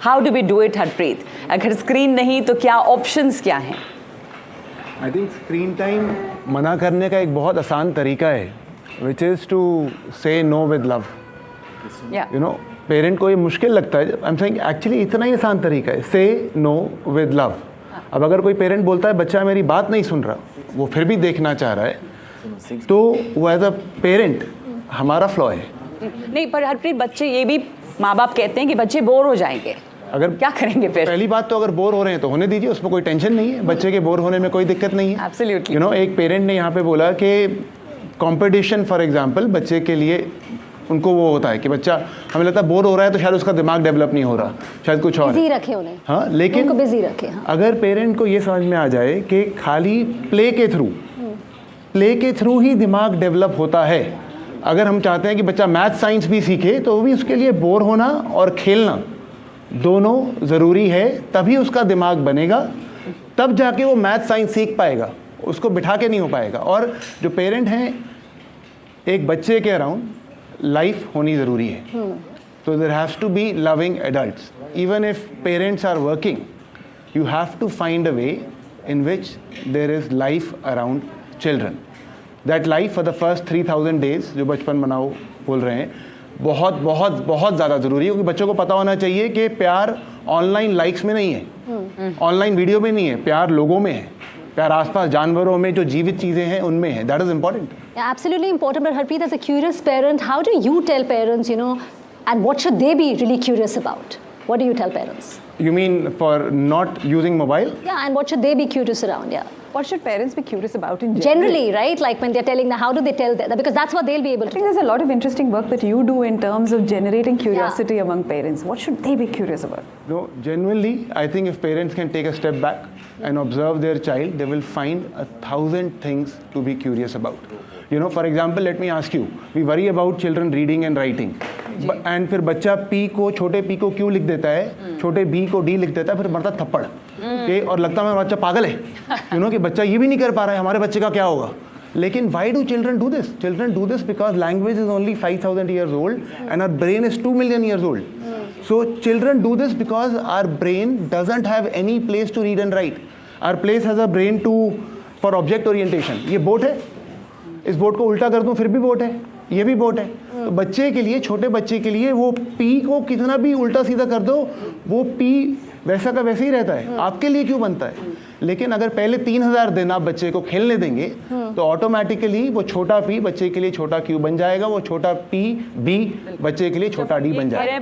How do we do it Harpreet? अगर screen नहीं तो क्या ऑप्शंस क्या हैं? आई थिंक स्क्रीन टाइम मना करने का एक बहुत आसान तरीका है, विच इज़ टू से know with love. You know, parent को ये मुश्किल लगता है. आई एम सेइंग एक्चुअली इतना ही आसान तरीका है, से नो विद लव. अब अगर कोई पेरेंट बोलता है बच्चा मेरी बात नहीं सुन रहा, वो फिर भी देखना चाह रहा है, तो वो एज अ पेरेंट हमारा फ्लॉ है. नहीं, पर हरप्रीत बच्चे ये भी माँ बाप कहते हैं कि बच्चे बोर हो जाएंगे, अगर क्या करेंगे फिर? पहली बात तो अगर बोर हो रहे हैं तो होने दीजिए, उसमें कोई टेंशन नहीं है. बच्चे के बोर होने में कोई दिक्कत नहीं है. Absolutely. यू नो, एक पेरेंट ने यहाँ पे बोला कि कंपटीशन फॉर एग्जांपल बच्चे के लिए उनको वो होता है कि बच्चा हमें लगता है बोर हो रहा है तो शायद उसका दिमाग डेवलप नहीं हो रहा, शायद कुछ और बिजी रखे उन्हें. हाँ, लेकिन उनको बिजी रखे. हाँ. अगर पेरेंट को ये समझ में आ जाए कि खाली प्ले के थ्रू ही दिमाग डेवलप होता है. अगर हम चाहते हैं कि बच्चा मैथ साइंस भी सीखे तो भी उसके लिए बोर होना और खेलना दोनों ज़रूरी है, तभी उसका दिमाग बनेगा, तब जाके वो मैथ साइंस सीख पाएगा. उसको बिठा के नहीं हो पाएगा. और जो पेरेंट हैं, एक बच्चे के अराउंड लाइफ होनी ज़रूरी है. तो there has to be loving adults. Even if parents are working, you have to find a way in which there is life around children. That life for the first 3000 days जो बचपन मनाओ बोल रहे हैं, बहुत बहुत बहुत ज़्यादा ज़रूरी है. क्योंकि बच्चों को पता होना चाहिए कि प्यार ऑनलाइन लाइक्स में नहीं है, ऑनलाइन वीडियो में नहीं है. प्यार लोगों में है, प्यार आसपास जानवरों में, जो जीवित चीज़ें हैं उनमें है. That is important. Yeah, absolutely important. But Harpreet, as a curious parent, how do you tell parents, you know, and what should they be really curious about? What do you tell parents? You mean for not using mobile? Yeah, and what should they be curious around? Yeah. What should parents be curious about in Generally, right? Like when they're telling them, how do they tell that? Because that's what they'll be able I to think do. there's a lot of interesting work that you do in terms of generating curiosity among parents. What should they be curious about? No, genuinely, I think if parents can take a step back and observe their child, they will find 1,000 things to be curious about. You know, for example, let me ask you, we worry about children reading and writing. And फिर बच्चा P को, छोटे P को Q लिख देता है, छोटे B को D लिख देता है, फिर मरता थप्पड़ के, और लगता है मेरा बच्चा पागल है. You know, कि बच्चा ये भी नहीं कर पा रहा है, हमारे बच्चे का क्या होगा. लेकिन why do children do this? Children do this because language is only 5,000 years old and our brain is 2 million years old. So children do this because our brain doesn't have any place to read and write. Our place has a brain for object orientation. ये boat है, इस boat को उल्टा कर दूं फिर भी boat है, ये भी बोट है. तो बच्चे के लिए, छोटे बच्चे के लिए वो P को कितना भी उल्टा सीधा कर दो, वो P वैसा का वैसे ही रहता है. आपके लिए क्यों बनता है? लेकिन अगर पहले 3000 दिन आप बच्चे को खेलने देंगे तो ऑटोमेटिकली वो छोटा P बच्चे के लिए छोटा Q बन जाएगा, वो छोटा P B बच्चे के लिए छोटा D बन जाएगा.